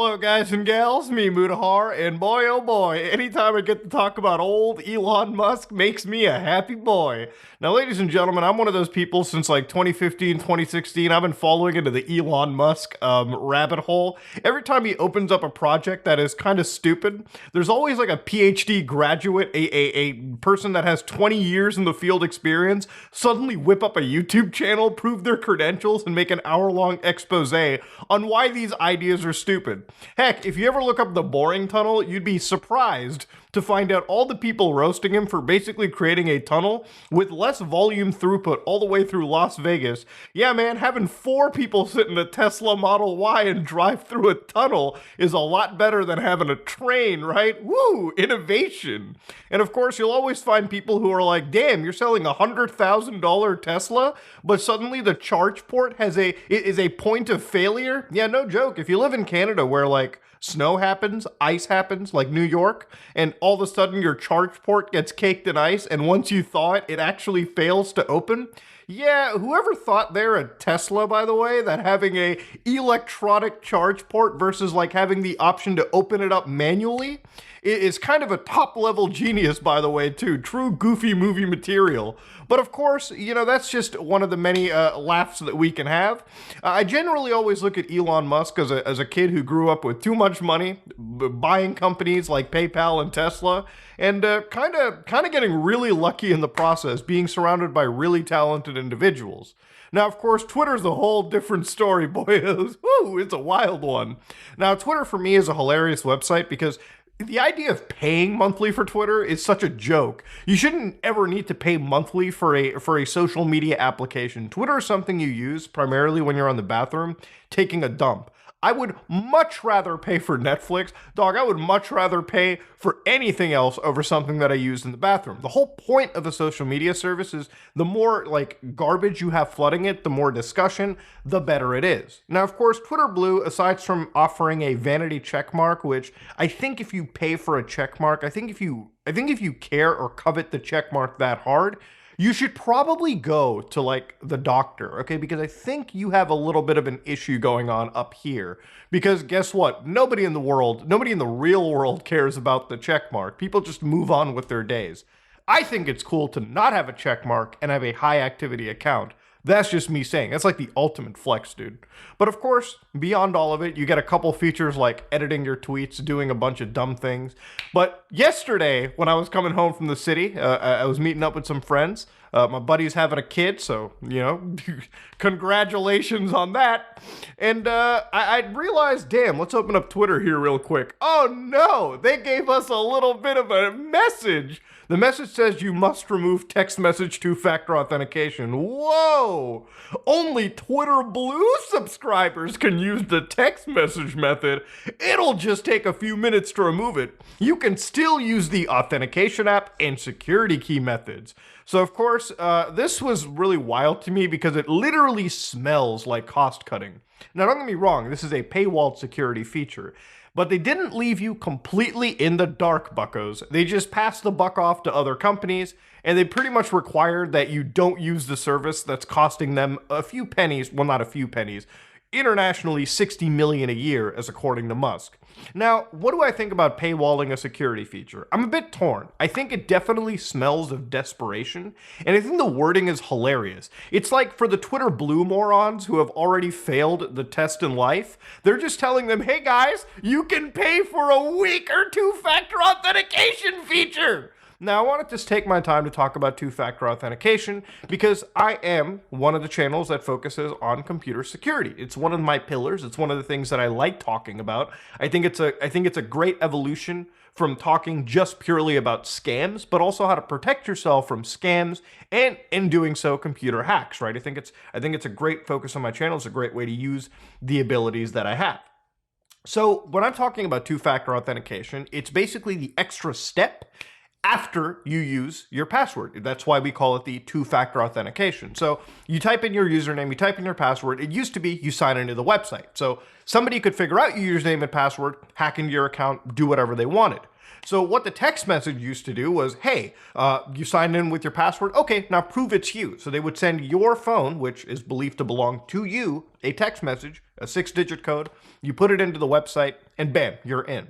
Hello, guys and gals, me Mudahar, and boy oh boy, anytime I get to talk about old Elon Musk makes me a happy boy. Now, ladies and gentlemen, I'm one of those people since like 2015, 2016, I've been following into the Elon Musk rabbit hole. Every time he opens up a project that is kind of stupid, there's always like a PhD graduate, a person that has 20 years in the field experience, suddenly whip up a YouTube channel, prove their credentials, and make an hour-long expose on why these ideas are stupid. Heck, if you ever look up the Boring Tunnel, you'd be surprised to find out all the people roasting him for basically creating a tunnel with less volume throughput all the way through Las Vegas. Yeah, man, having 4 people sit in a Tesla Model Y and drive through a tunnel is a lot better than having a train, right? Woo, innovation. And of course, you'll always find people who are like, damn, you're selling a $100,000 Tesla, but suddenly the charge port is a point of failure? Yeah, no joke. If you live in Canada where like snow happens, ice happens, like New York, and all of a sudden your charge port gets caked in ice, and once you thaw it, it actually fails to open. Yeah, whoever thought they're a Tesla, by the way, that having a electronic charge port versus like having the option to open it up manually is kind of a top-level genius, by the way, too. True goofy movie material. But of course, you know, that's just one of the many laughs that we can have. I generally always look at Elon Musk as a kid who grew up with too much money, buying companies like PayPal and Tesla, and kind of getting really lucky in the process, being surrounded by really talented individuals. Now, of course, Twitter's a whole different story, boyos. Woo, it's a wild one. Now, Twitter for me is a hilarious website because the idea of paying monthly for Twitter is such a joke. You shouldn't ever need to pay monthly for a social media application. Twitter is something you use primarily when you're on the bathroom taking a dump. I would much rather pay for Netflix. Dog, I would much rather pay for anything else over something that I use in the bathroom. The whole point of a social media service is the more like garbage you have flooding it, the more discussion, the better it is. Now, of course, Twitter Blue, aside from offering a vanity checkmark, which I think if you pay for a checkmark, I think if you care or covet the checkmark that hard, you should probably go to like the doctor, okay? Because I think you have a little bit of an issue going on up here. Because guess what? Nobody in the real world cares about the check mark. People just move on with their days. I think it's cool to not have a check mark and have a high activity account. That's just me saying. That's like the ultimate flex, dude. But of course, beyond all of it, you get a couple features like editing your tweets, doing a bunch of dumb things. But yesterday, when I was coming home from the city, I was meeting up with some friends. My buddy's having a kid, so, you know, congratulations on that. And I realized, damn, let's open up Twitter here real quick. Oh no, they gave us a little bit of a message. The message says you must remove text message two-factor authentication. Whoa! Only Twitter Blue subscribers can use the text message method. It'll just take a few minutes to remove it. You can still use the authentication app and security key methods. So of course, this was really wild to me because it literally smells like cost cutting. Now don't get me wrong, this is a paywalled security feature. But they didn't leave you completely in the dark, buckos. They just passed the buck off to other companies, and they pretty much required that you don't use the service that's costing them a few pennies, well, not a few pennies, internationally 60 million a year, as according to Musk. Now, what do I think about paywalling a security feature? I'm a bit torn. I think it definitely smells of desperation, and I think the wording is hilarious. It's like for the Twitter Blue morons who have already failed the test in life, they're just telling them, hey guys, you can pay for a weaker two-factor authentication feature. Now, I want to just take my time to talk about two-factor authentication because I am one of the channels that focuses on computer security. It's one of my pillars. It's one of the things that I like talking about. I think it's a great evolution from talking just purely about scams, but also how to protect yourself from scams and in doing so computer hacks, right? I think it's a great focus on my channel. It's a great way to use the abilities that I have. So, when I'm talking about two-factor authentication, it's basically the extra step after you use your password. That's why we call it the two-factor authentication. So you type in your username, you type in your password. It used to be you sign into the website. So somebody could figure out your username and password, hack into your account, do whatever they wanted. So what the text message used to do was, hey, you signed in with your password. Okay, now prove it's you. So they would send your phone, which is believed to belong to you, a text message, a 6-digit code. You put it into the website and bam, you're in.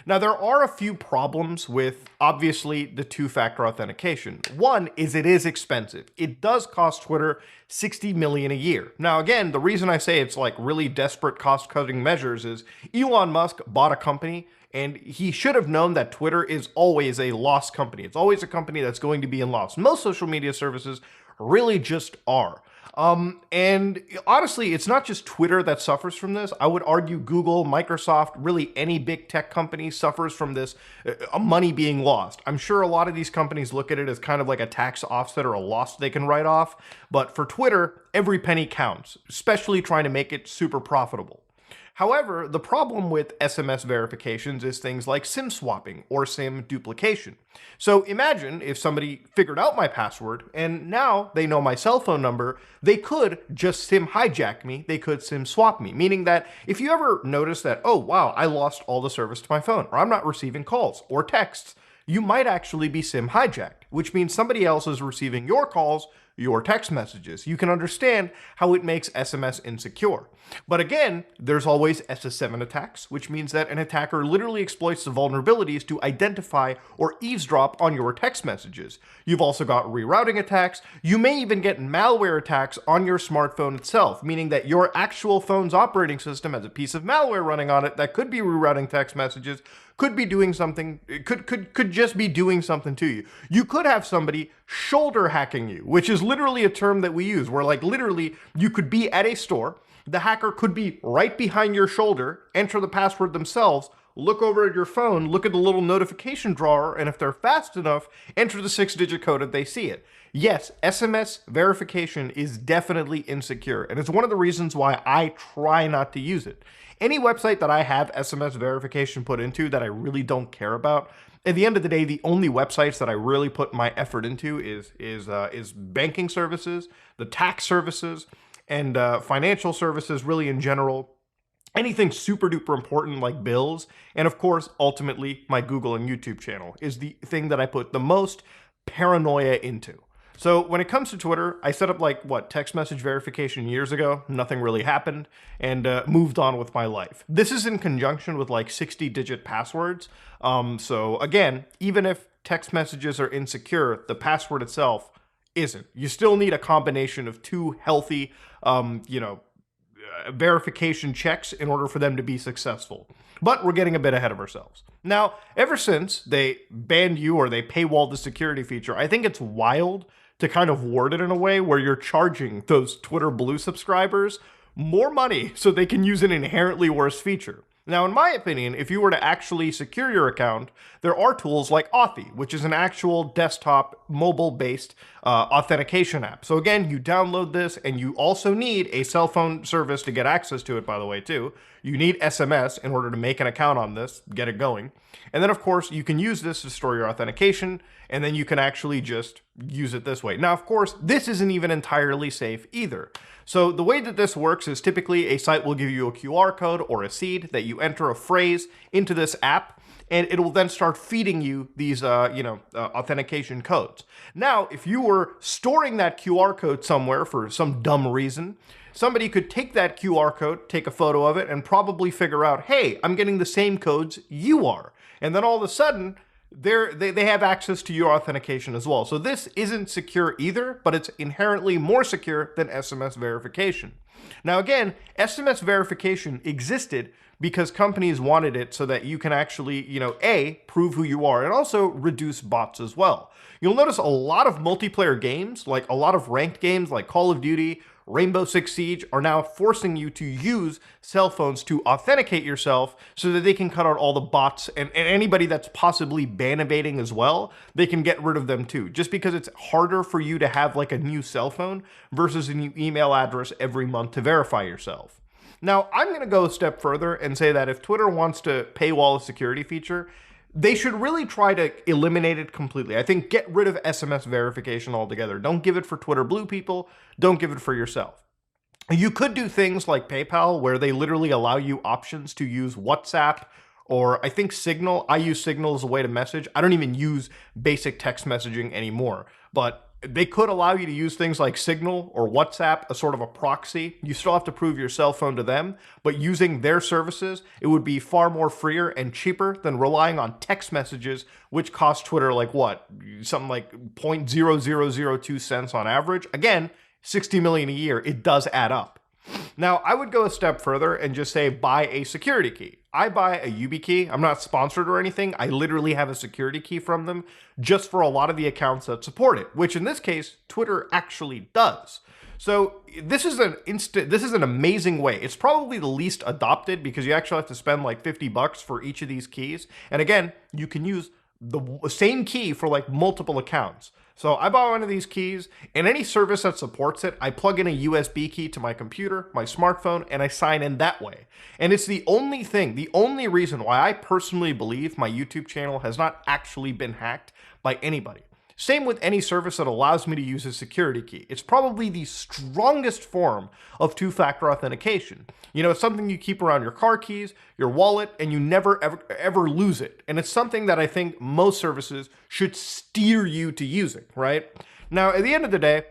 Now, there are a few problems with, obviously, the two-factor authentication. One is it is expensive. It does cost Twitter $60 million a year. Now, again, the reason I say it's like really desperate cost-cutting measures is Elon Musk bought a company and he should have known that Twitter is always a loss company. It's always a company that's going to be in loss. Most social media services really just are. And honestly, it's not just Twitter that suffers from this. I would argue Google, Microsoft, really any big tech company suffers from this money being lost. I'm sure a lot of these companies look at it as kind of like a tax offset or a loss they can write off. But for Twitter, every penny counts, especially trying to make it super profitable. However, the problem with SMS verifications is things like SIM swapping or SIM duplication. So imagine if somebody figured out my password and now they know my cell phone number, they could just SIM hijack me, they could SIM swap me, meaning that if you ever notice that, oh wow, I lost all the service to my phone, or I'm not receiving calls or texts, you might actually be SIM hijacked, which means somebody else is receiving your calls, your text messages. You can understand how it makes SMS insecure. But again, there's always SS7 attacks, which means that an attacker literally exploits the vulnerabilities to identify or eavesdrop on your text messages. You've also got rerouting attacks. You may even get malware attacks on your smartphone itself, meaning that your actual phone's operating system has a piece of malware running on it that could be rerouting text messages, could be doing something, could just be doing something to you. You could have somebody shoulder hacking you, which is literally a term that we use, where like literally you could be at a store, the hacker could be right behind your shoulder, enter the password themselves, look over at your phone, look at the little notification drawer, and if they're fast enough, enter the 6-digit code if they see it. Yes, SMS verification is definitely insecure, and it's one of the reasons why I try not to use it. Any website that I have SMS verification put into that I really don't care about, at the end of the day, the only websites that I really put my effort into is banking services, the tax services, and financial services really in general. Anything super duper important like bills, and of course, ultimately, my Google and YouTube channel is the thing that I put the most paranoia into. So when it comes to Twitter, I set up text message verification years ago, nothing really happened, and moved on with my life. This is in conjunction with 60-digit passwords. So again, even if text messages are insecure, the password itself isn't. You still need a combination of two healthy, verification checks in order for them to be successful. But we're getting a bit ahead of ourselves. Now, ever since they banned you or they paywalled the security feature, I think it's wild to kind of word it in a way where you're charging those Twitter Blue subscribers more money so they can use an inherently worse feature. Now, in my opinion, if you were to actually secure your account, there are tools like Authy, which is an actual desktop, mobile-based authentication app. So again, you download this, and you also need a cell phone service to get access to it, by the way, too. You need SMS in order to make an account on this, get it going. And then, of course, you can use this to store your authentication, and then you can actually just use it this way. Now, of course, this isn't even entirely safe either. So the way that this works is typically a site will give you a QR code or a seed that you enter a phrase into this app, and it will then start feeding you these, authentication codes. Now, if you were storing that QR code somewhere for some dumb reason, somebody could take that QR code, take a photo of it, and probably figure out, hey, I'm getting the same codes you are. And then all of a sudden, they have access to your authentication as well. So this isn't secure either, but it's inherently more secure than SMS verification. Now again, SMS verification existed because companies wanted it so that you can actually, A, prove who you are, and also reduce bots as well. You'll notice a lot of multiplayer games, like a lot of ranked games like Call of Duty, Rainbow Six Siege, are now forcing you to use cell phones to authenticate yourself so that they can cut out all the bots and anybody that's possibly ban evading as well, they can get rid of them too. Just because it's harder for you to have a new cell phone versus a new email address every month to verify yourself. Now, I'm going to go a step further and say that if Twitter wants to paywall a security feature, they should really try to eliminate it completely. I think get rid of SMS verification altogether. Don't give it for Twitter Blue people. Don't give it for yourself. You could do things like PayPal where they literally allow you options to use WhatsApp or I think Signal. I use Signal as a way to message. I don't even use basic text messaging anymore, but they could allow you to use things like Signal or WhatsApp, a sort of a proxy. You still have to prove your cell phone to them, but using their services, it would be far more freer and cheaper than relying on text messages, which cost Twitter like what? Something like 0.0002 cents on average. Again, 60 million a year. It does add up. Now, I would go a step further and just say buy a security key. I buy a YubiKey. I'm not sponsored or anything. I literally have a security key from them just for a lot of the accounts that support it, which in this case, Twitter actually does. So this is an amazing way. It's probably the least adopted because you actually have to spend like $50 for each of these keys. And again, you can use the same key for like multiple accounts. So I buy one of these keys, and any service that supports it, I plug in a USB key to my computer, my smartphone, and I sign in that way. And it's the only reason why I personally believe my YouTube channel has not actually been hacked by anybody. Same with any service that allows me to use a security key. It's probably the strongest form of two-factor authentication. You know, it's something you keep around your car keys, your wallet, and you never, ever lose it. And it's something that I think most services should steer you to using, right? Now, at the end of the day,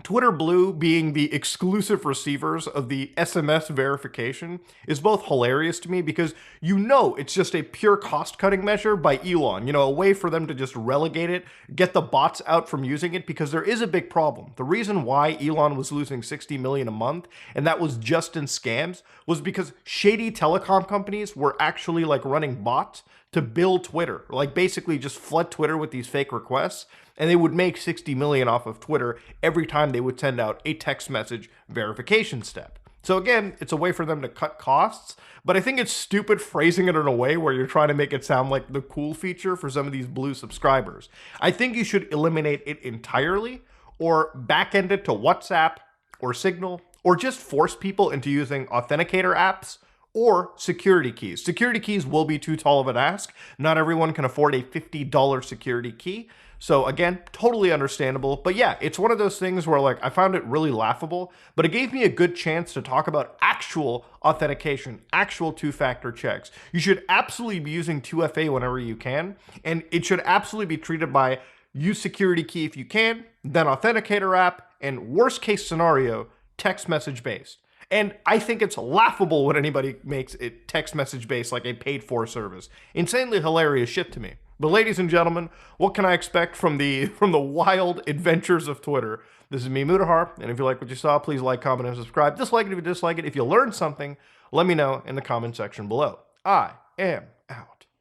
Twitter Blue being the exclusive receivers of the SMS verification is both hilarious to me because you know it's just a pure cost-cutting measure by Elon, you know, a way for them to just relegate it, get the bots out from using it, because there is a big problem. The reason why Elon was losing 60 million a month, and that was just in scams, was because shady telecom companies were actually like running bots to build Twitter, like basically just flood Twitter with these fake requests, and they would make 60 million off of Twitter every time they would send out a text message verification step. So again, it's a way for them to cut costs, but I think it's stupid phrasing it in a way where you're trying to make it sound like the cool feature for some of these Blue subscribers. I think you should eliminate it entirely, or back-end it to WhatsApp or Signal, or just force people into using authenticator apps or security keys. Security keys will be too tall of an ask. Not everyone can afford a $50 security key. So again, totally understandable. But yeah, it's one of those things where like I found it really laughable, but it gave me a good chance to talk about actual authentication, actual two-factor checks. You should absolutely be using 2FA whenever you can, and it should absolutely be treated by use security key if you can, then authenticator app, and worst case scenario, text message based. And I think it's laughable when anybody makes it text message based like a paid for service. Insanely hilarious shit to me. But ladies and gentlemen, what can I expect from the wild adventures of Twitter? This is me, Mutahar, and if you like what you saw, please like, comment, and subscribe. Dislike it if you dislike it. If you learned something, let me know in the comment section below. I am